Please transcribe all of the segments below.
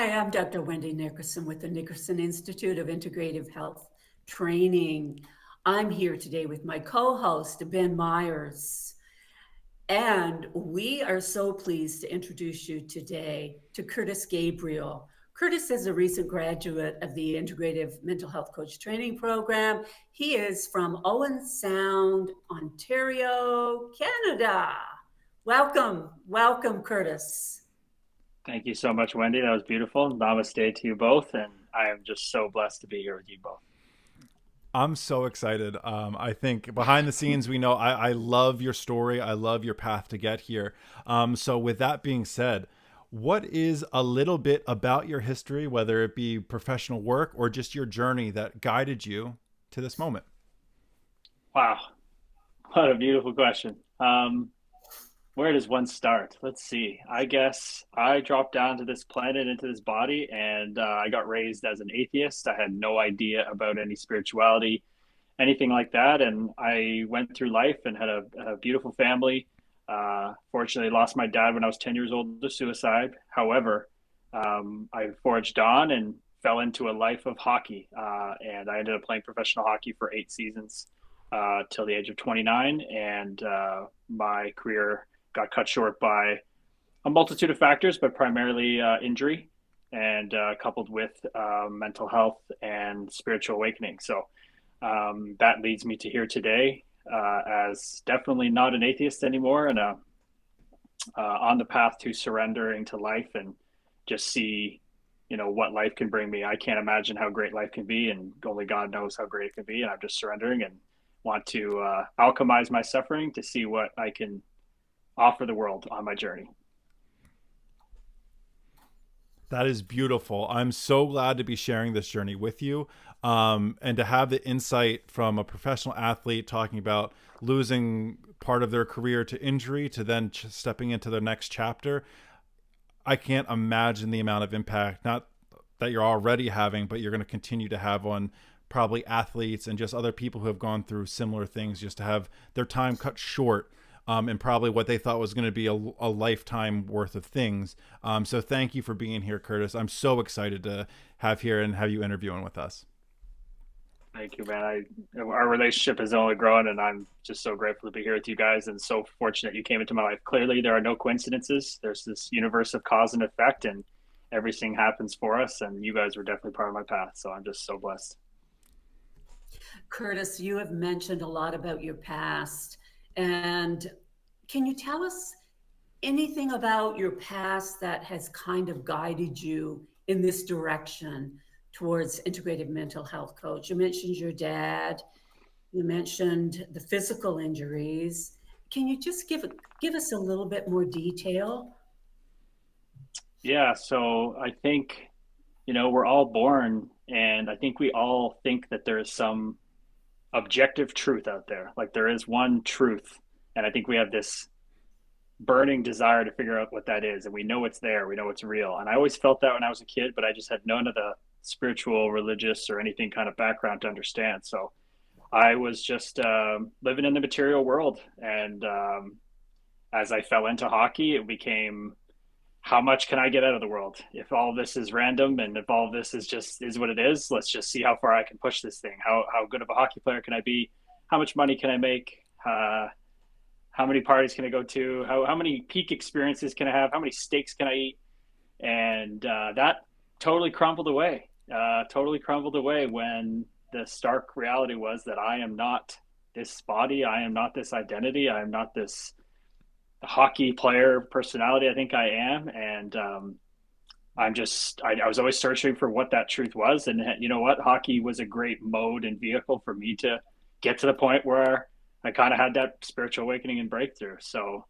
Hi, I'm Dr. Wendy Nickerson with the Nickerson Institute of Integrative Health Training. I'm here today with my co host, Ben Myers. And we are so pleased to introduce you today to Kurtis Gabriel. Kurtis is a recent graduate of the Integrative Mental Health Coach Training Program. He is from Owen Sound, Ontario, Canada. Welcome, Kurtis. Thank you so much, Wendy. That was beautiful. Namaste to you both. And I am just so blessed to be here with you both. I'm so excited. I think behind the scenes, we know I love your story. I love your path to get here. So with that being said, what is a little bit about your history, whether it be professional work or just your journey that guided you to this moment? Wow. What a beautiful question. Where does one start? Let's see. I guess I dropped down to this planet, into this body, and I got raised as an atheist. I had no idea about any spirituality, anything like that. And I went through life and had a beautiful family. Fortunately, lost my dad when I was 10 years old to suicide. However, I forged on and fell into a life of hockey. And I ended up playing professional hockey for 8 seasons till the age of 29. And my career got cut short by a multitude of factors, but primarily injury and coupled with mental health and spiritual awakening. So that leads me to here today as definitely not an atheist anymore and on the path to surrendering to life and just see, what life can bring me. I can't imagine how great life can be, and only God knows how great it can be. And I'm just surrendering and want to alchemize my suffering to see what I can offer the world on my journey. That is beautiful. I'm so glad to be sharing this journey with you, and to have the insight from a professional athlete talking about losing part of their career to injury to then stepping into the next chapter. I can't imagine the amount of impact, not that you're already having, but you're going to continue to have on probably athletes and just other people who have gone through similar things, just to have their time cut short, and probably what they thought was going to be a lifetime worth of things. So thank you for being here, Kurtis. I'm so excited to have here and have you interviewing with us. Thank you, man. Our relationship has only grown, and I'm just so grateful to be here with you guys, and so fortunate you came into my life. Clearly, there are no coincidences. There's this universe of cause and effect, and everything happens for us. And you guys were definitely part of my path, so I'm just so blessed. Kurtis, you have mentioned a lot about your past. And can you tell us anything about your past that has kind of guided you in this direction towards integrative mental health coach? You mentioned your dad, you mentioned the physical injuries. Can you just give us a little bit more detail? Yeah, so I think, we're all born, and I think we all think that there is some objective truth out there. Like there is one truth. And I think we have this burning desire to figure out what that is. And we know it's there, we know it's real. And I always felt that when I was a kid, but I just had none of the spiritual, religious, or anything kind of background to understand. So I was just living in the material world. And as I fell into hockey, it became how much can I get out of the world? If all of this is random and if all of this is just is what it is, let's just see how far I can push this thing. How good of a hockey player can I be? How much money can I make? How many parties can I go to? How many peak experiences can I have? How many steaks can I eat? And that totally crumbled away. Totally crumbled away when the stark reality was that I am not this body. I am not this identity. I am not this hockey player personality I think I am. And I was always searching for what that truth was. And you know what? Hockey was a great mode and vehicle for me to get to the point where I kind of had that spiritual awakening and breakthrough. So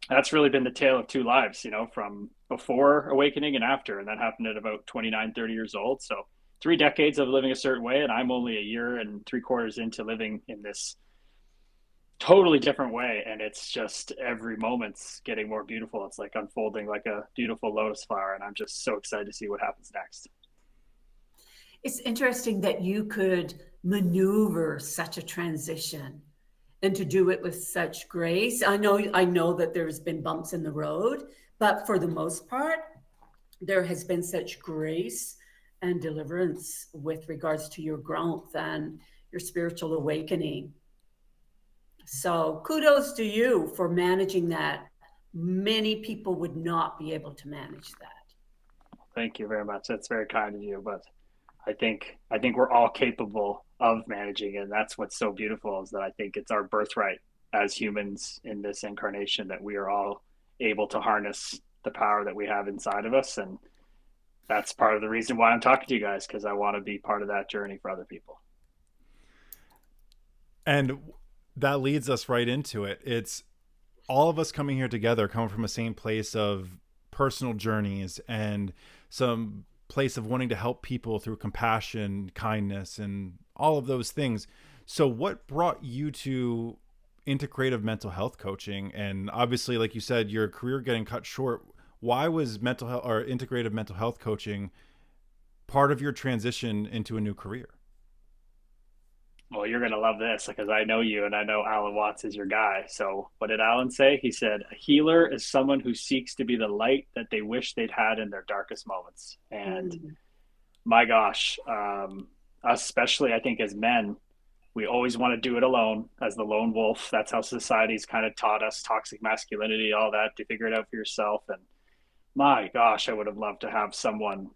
that's really been the tale of two lives, from before awakening and after. And that happened at about 29, 30 years old. So 3 decades of living a certain way. And I'm only a year and 3/4 into living in this totally different way. And it's just every moment's getting more beautiful. It's like unfolding like a beautiful lotus flower. And I'm just so excited to see what happens next. It's interesting that you could maneuver such a transition and to do it with such grace. I know that there's been bumps in the road, but for the most part, there has been such grace and deliverance with regards to your growth and your spiritual awakening. So kudos to you for managing that. Many people would not be able to manage that. Thank you very much. That's very kind of you, but I think we're all capable of managing it. And that's what's so beautiful is that I think it's our birthright as humans in this incarnation that we are all able to harness the power that we have inside of us. And that's part of the reason why I'm talking to you guys, because I want to be part of that journey for other people. And that leads us right into it. It's all of us coming here together, coming from the same place of personal journeys and some place of wanting to help people through compassion, kindness, and all of those things. So what brought you to integrative mental health coaching? And obviously, like you said, your career getting cut short. Why was mental health or integrative mental health coaching part of your transition into a new career? Well, you're going to love this because I know you and I know Alan Watts is your guy. So, what did Alan say? He said, a healer is someone who seeks to be the light that they wish they'd had in their darkest moments. And Mm. my gosh, especially I think as men, we always want to do it alone as the lone wolf. That's how society's kind of taught us toxic masculinity, all that, to figure it out for yourself. And my gosh, I would have loved to have someone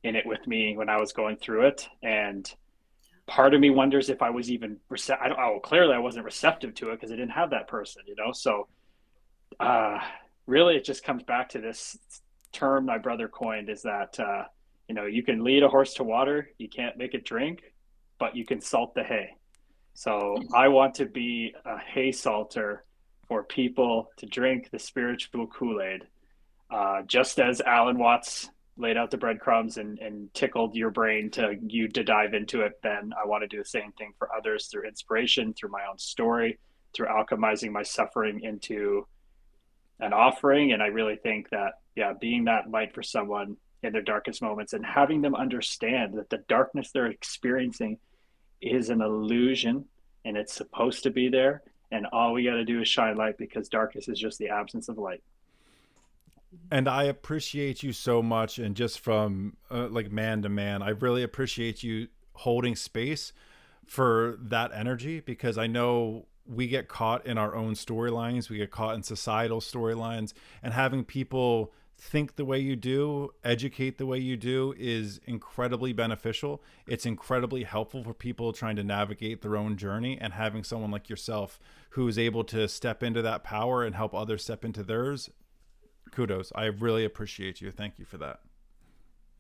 in it with me when I was going through it. And part of me wonders if I was even clearly I wasn't receptive to it because I didn't have that person, you know? So uh, really it just comes back to this term my brother coined is that, you can lead a horse to water, you can't make it drink, but you can salt the hay. So I want to be a hay salter for people to drink the spiritual Kool-Aid, just as Alan Watts laid out the breadcrumbs and tickled your brain to dive into it, then I want to do the same thing for others through inspiration, through my own story, through alchemizing my suffering into an offering. And I really think that, yeah, being that light for someone in their darkest moments and having them understand that the darkness they're experiencing is an illusion and it's supposed to be there. And all we got to do is shine light because darkness is just the absence of light. And I appreciate you so much. And just from like man to man, I really appreciate you holding space for that energy, because I know we get caught in our own storylines. We get caught in societal storylines, and having people think the way you do, educate the way you do is incredibly beneficial. It's incredibly helpful for people trying to navigate their own journey, and having someone like yourself who is able to step into that power and help others step into theirs. Kudos. I really appreciate you. Thank you for that.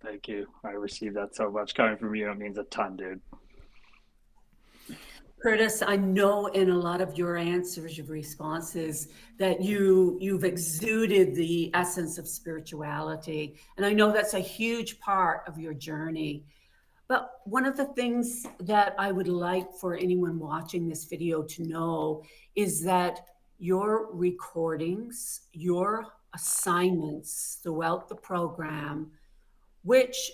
Thank you. I received that so much coming from you. It means a ton, dude. Kurtis, I know in a lot of your answers, your responses, that you've exuded the essence of spirituality, and I know that's a huge part of your journey. But one of the things that I would like for anyone watching this video to know is that your recordings, your assignments throughout the program, which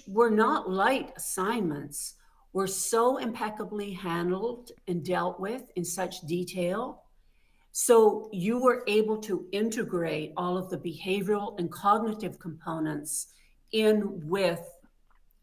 were not light assignments, were so impeccably handled and dealt with in such detail. So you were able to integrate all of the behavioral and cognitive components in with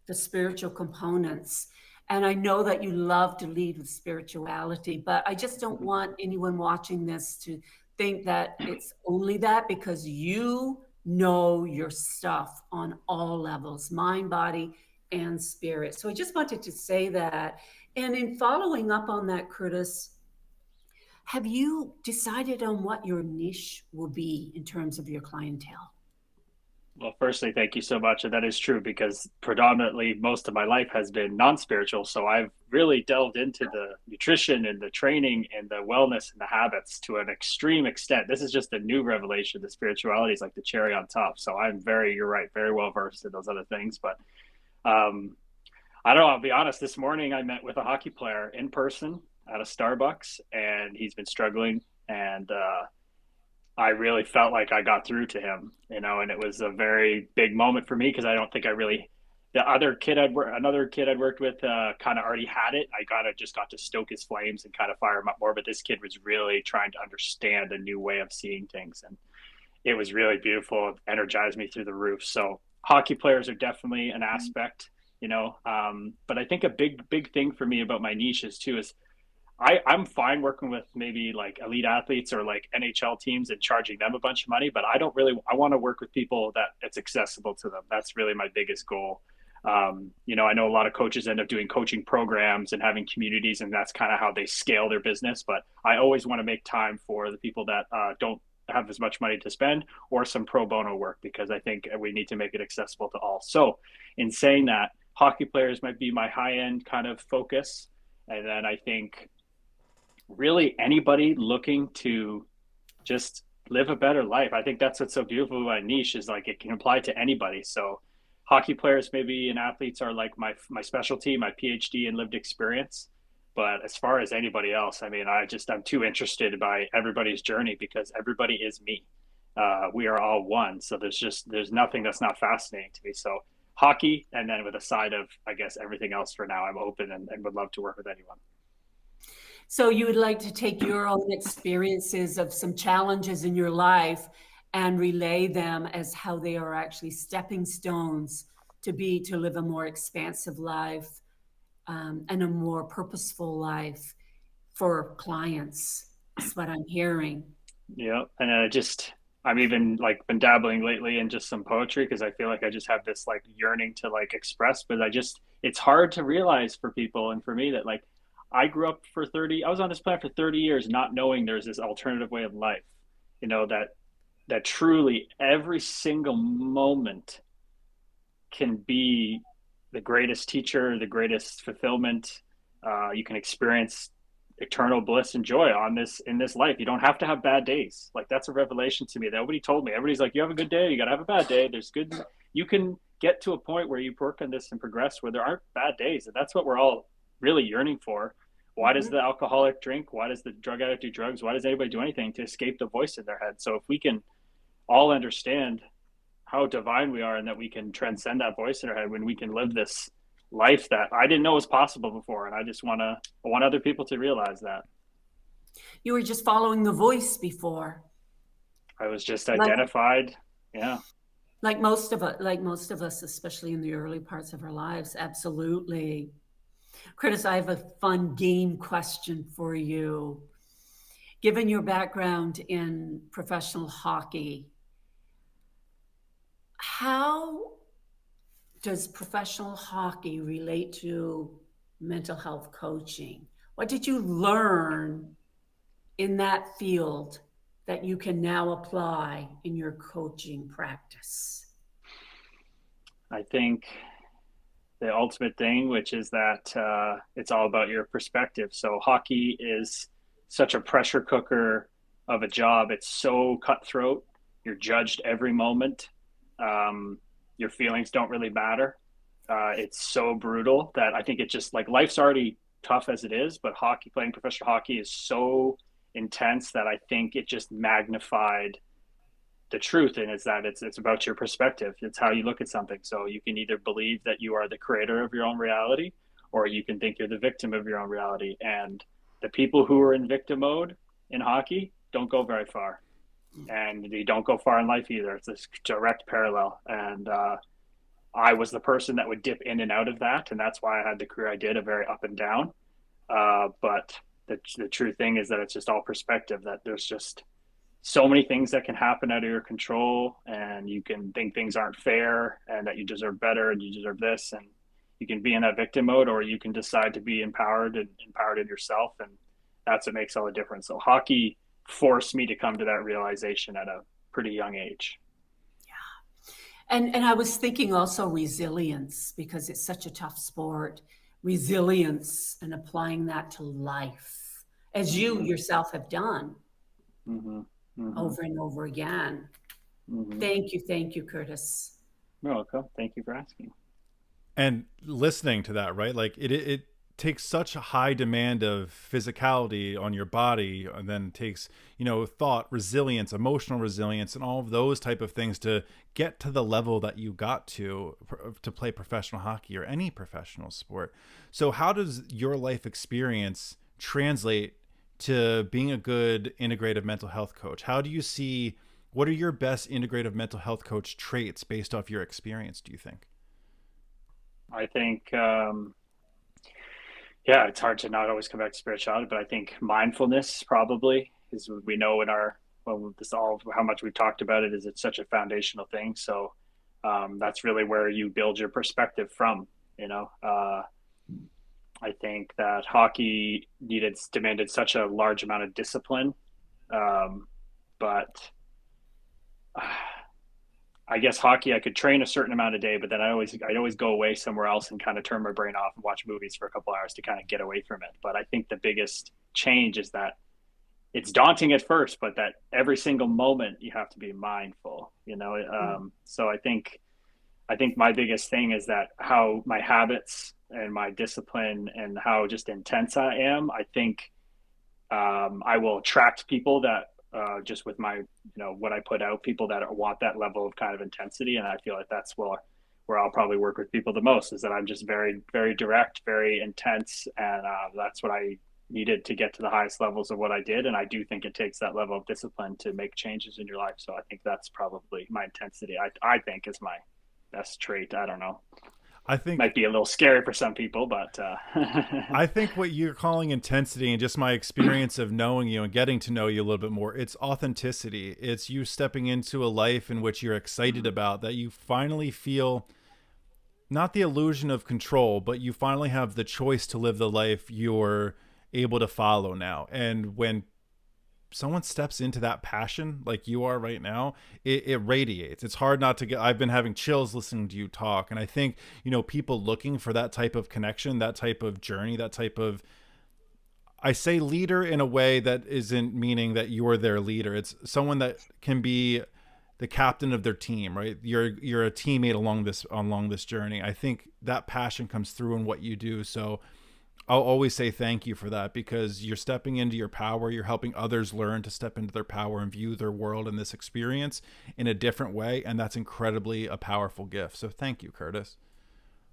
the spiritual components. And I know that you love to lead with spirituality, but I just don't want anyone watching this to think that it's only that, because you know your stuff on all levels, mind, body, and spirit. So I just wanted to say that. And in following up on that, Kurtis, have you decided on what your niche will be in terms of your clientele? Well, firstly, thank you so much. And that is true because predominantly most of my life has been non-spiritual. So I've really delved into the nutrition and the training and the wellness and the habits to an extreme extent. This is just a new revelation. The spirituality is like the cherry on top. So you're right, very well versed in those other things. But I don't know, I'll be honest. This morning I met with a hockey player in person at a Starbucks, and he's been struggling. And I really felt like I got through to him, and it was a very big moment for me because I don't think another kid I'd worked with kind of already had it. I just got to stoke his flames and kind of fire him up more. But this kid was really trying to understand a new way of seeing things. And it was really beautiful. It energized me through the roof. So hockey players are definitely an aspect, you know. But I think a big thing for me about my niches too is I'm fine working with maybe like elite athletes or like NHL teams and charging them a bunch of money, but I want to work with people that it's accessible to them. That's really my biggest goal. You know, I know a lot of coaches end up doing coaching programs and having communities, and that's kind of how they scale their business. But I always want to make time for the people that don't have as much money to spend or some pro bono work, because I think we need to make it accessible to all. So, in saying that, hockey players might be my high end kind of focus. And then I think really anybody looking to just live a better life. I think that's what's so beautiful about niche is like it can apply to anybody. So hockey players maybe and athletes are like my specialty, my PhD in lived experience. But as far as anybody else, I mean, I'm too interested by everybody's journey because everybody is me. We are all one. So there's nothing that's not fascinating to me. So hockey, and then with a side of, I guess, everything else for now, I'm open and would love to work with anyone. So you would like to take your own experiences of some challenges in your life and relay them as how they are actually stepping stones to live a more expansive life, and a more purposeful life for clients. That's what I'm hearing. Yeah, and I'm even like been dabbling lately in just some poetry because I feel like I just have this like yearning to like express, but it's hard to realize for people and for me that like I was on this planet for 30 years not knowing there's this alternative way of life. You know, that truly every single moment can be the greatest teacher, the greatest fulfillment. You can experience eternal bliss and joy on this in this life. You don't have to have bad days. Like that's a revelation to me that nobody told me. Everybody's like, you have a good day, you gotta have a bad day. There's good. You can get to a point where you work on this and progress where there aren't bad days, and that's what we're all really yearning for. Why does Mhm. the alcoholic drink? Why does the drug addict do drugs? Why does anybody do anything to escape the voice in their head? So if we can all understand how divine we are and that we can transcend that voice in our head when we can live this life that I didn't know was possible before. And I want other people to realize that. You were just following the voice before, I was just like identified. Yeah. like most of us, especially in the early parts of our lives. Absolutely. Curtis, I have a fun game question for you. Given your background in professional hockey, how does professional hockey relate to mental health coaching? What did you learn in that field that you can now apply in your coaching practice? I think the ultimate thing, which is that it's all about your perspective. So hockey is such a pressure cooker of a job. It's so cutthroat. You're judged every moment. Your feelings don't really matter. It's so brutal that I think it just like life's already tough as it is, but playing professional hockey is so intense that I think it just magnified the truth, and it's that it's about your perspective. It's how you look at something. So you can either believe that you are the creator of your own reality, or you can think you're the victim of your own reality. And the people who are in victim mode in hockey don't go very far, and they don't go far in life either. It's this direct parallel. And I was the person that would dip in and out of that, and that's why I had the career I did, a very up and down. But the true thing is that it's just all perspective. That there's just so many things that can happen out of your control, and you can think things aren't fair and that you deserve better and you deserve this, and you can be in that victim mode, or you can decide to be empowered in yourself, and that's what makes all the difference. So hockey forced me to come to that realization at a pretty young age. And I was thinking also resilience, because it's such a tough sport. Resilience and applying that to life, as you Mm-hmm. yourself have done Mm-hmm. Mm-hmm. over and over again. Mm-hmm. Thank you, Curtis. You're welcome. Thank you for asking. And listening to that, right? Like it takes such a high demand of physicality on your body, and then takes, thought, resilience, emotional resilience, and all of those type of things to get to the level that you got to play professional hockey or any professional sport. So how does your life experience translate to being a good integrative mental health coach? How do you see What are your best integrative mental health coach traits based off your experience, do you think? I think, yeah, it's hard to not always come back to spirituality, but I think mindfulness probably is, we know in our, well, this all, how much we've talked about it, is it's such a foundational thing. So that's really where you build your perspective from, you know. I think that hockey demanded such a large amount of discipline, but I guess hockey, I could train a certain amount a day, but then I'd always go away somewhere else and kind of turn my brain off and watch movies for a couple hours to kind of get away from it. But I think the biggest change is that it's daunting at first, but that every single moment you have to be mindful, you know? So I think my biggest thing is that how my habits and my discipline and how just intense I am, I think I will attract people that just with my, you know, what I put out, people that want that level of kind of intensity. And I feel like that's where I'll probably work with people the most, is that I'm just very, very direct, very intense. And that's what I needed to get to the highest levels of what I did. And I do think it takes that level of discipline to make changes in your life. So I think that's probably my intensity. I think is my best trait. I don't know. I think Might be a little scary for some people, but I think what you're calling intensity, and just my experience of knowing you and getting to know you a little bit more, it's authenticity. It's you stepping into a life in which you're excited about, that you finally feel not the illusion of control, but you finally have the choice to live the life you're able to follow now. And when someone steps into that passion like you are right now, it radiates. It's hard not to get, I've been having chills listening to you talk. And I think, you know, people looking for that type of connection, that type of journey, that type of, I say leader in a way that isn't meaning that you're their leader. It's someone that can be the captain of their team, right? You're a teammate along this journey. I think that passion comes through in what you do. So I'll always say thank you for that, because you're stepping into your power. You're helping others learn to step into their power and view their world and this experience in a different way. And that's incredibly a powerful gift. So thank you, Kurtis.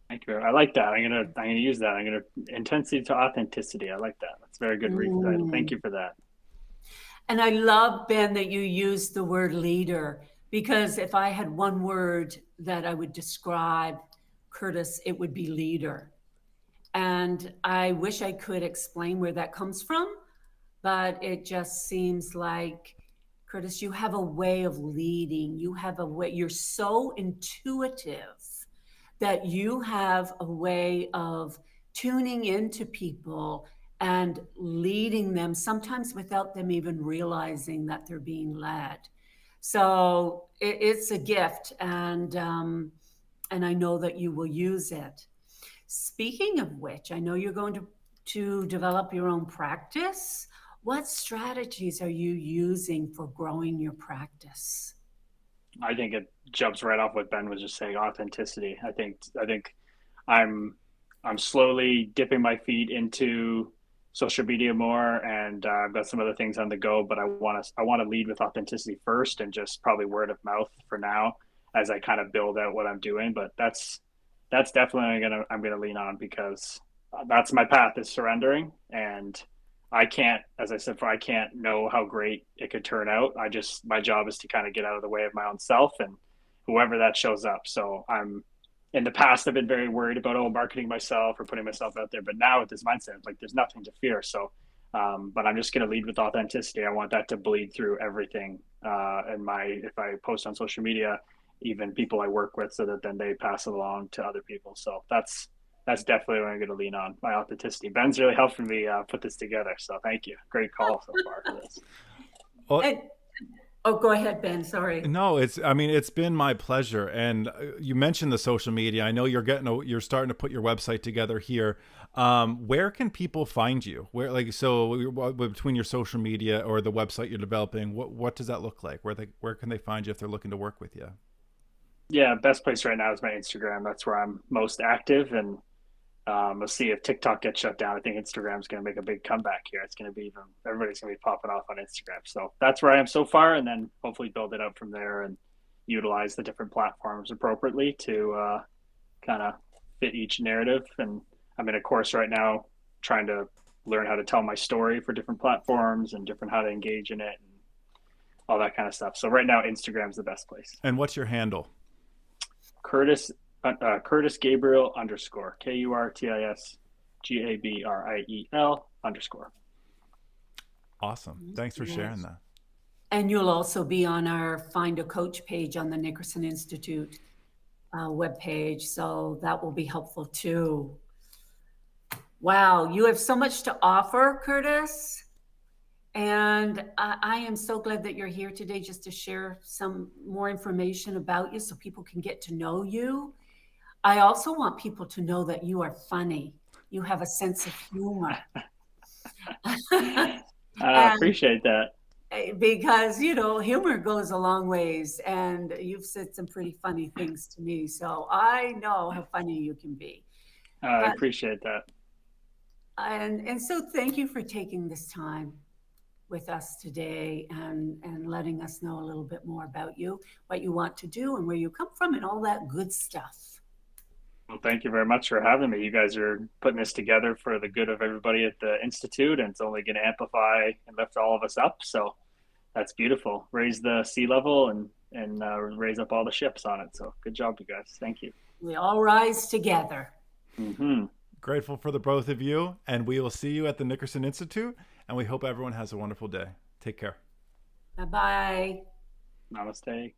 thank you. I like that. I'm gonna use that. I'm gonna intensity to authenticity. I like that. That's a very good read title. Thank you for that. And I love, Ben, that you used the word leader, because if I had one word that I would describe Kurtis, it would be leader. And I wish I could explain where that comes from, but it just seems like, Kurtis, you have a way of leading. You have a way, you're so intuitive that you have a way of tuning into people and leading them, sometimes without them even realizing that they're being led. So it's a gift, and I know that you will use it. Speaking of which, I know you're going to develop your own practice. What strategies are you using for growing your practice? I think it jumps right off what Ben was just saying, authenticity. I think I'm I'm slowly dipping my feet into social media more, and I've got some other things on the go. But I want to lead with authenticity first, and just probably word of mouth for now as I kind of build out what I'm doing. But that's definitely I'm gonna lean on, because that's my path, is surrendering. And I can't, as I said before, I can't know how great it could turn out. My job is to kind of get out of the way of my own self and whoever that shows up. So in the past, I've been very worried about, marketing myself or putting myself out there. But now with this mindset, like, there's nothing to fear. So, but I'm just going to lead with authenticity. I want that to bleed through everything. If I post on social media, even people I work with, so that then they pass it along to other people. So that's definitely what I'm going to lean on, my authenticity. Ben's really helping me put this together. So thank you. Great call so far for this. Well, And, oh, go ahead, Ben. Sorry. no, it's been my pleasure. And you mentioned the social media. I know you're starting to put your website together here. Where can people find you? Between your social media or the website you're developing, what does that look like? Where can they find you if they're looking to work with you? Yeah, best place right now is my Instagram. That's where I'm most active, and we'll see if TikTok gets shut down. I think Instagram's going to make a big comeback here. It's going to be everybody's going to be popping off on Instagram. So that's where I am so far, and then hopefully build it up from there and utilize the different platforms appropriately to kind of fit each narrative. And I'm in a course right now trying to learn how to tell my story for different platforms and how to engage in it. all that kind of stuff. So right now, Instagram's the best place. And what's your handle? Kurtis Gabriel _ KURTIS GABRIEL _ Awesome. Thanks for sharing that. And you'll also be on our Find a Coach page on the Nickerson Institute webpage. So that will be helpful too. Wow, you have so much to offer, Kurtis. And I am so glad that you're here today just to share some more information about you so people can get to know you. I also want people to know that you are funny. You have a sense of humor. I appreciate that. Because, you know, humor goes a long ways, and you've said some pretty funny things to me. So I know how funny you can be. I appreciate that. And so thank you for taking this time with us today and letting us know a little bit more about you, what you want to do and where you come from and all that good stuff. Well, thank you very much for having me. You guys are putting this together for the good of everybody at the Institute, and it's only going to amplify and lift all of us up. So that's beautiful. Raise the sea level and raise up all the ships on it. So good job, you guys. Thank you. We all rise together. Mm-hmm. Grateful for the both of you, and we will see you at the Nickerson Institute, and we hope everyone has a wonderful day. Take care. Bye-bye. Namaste.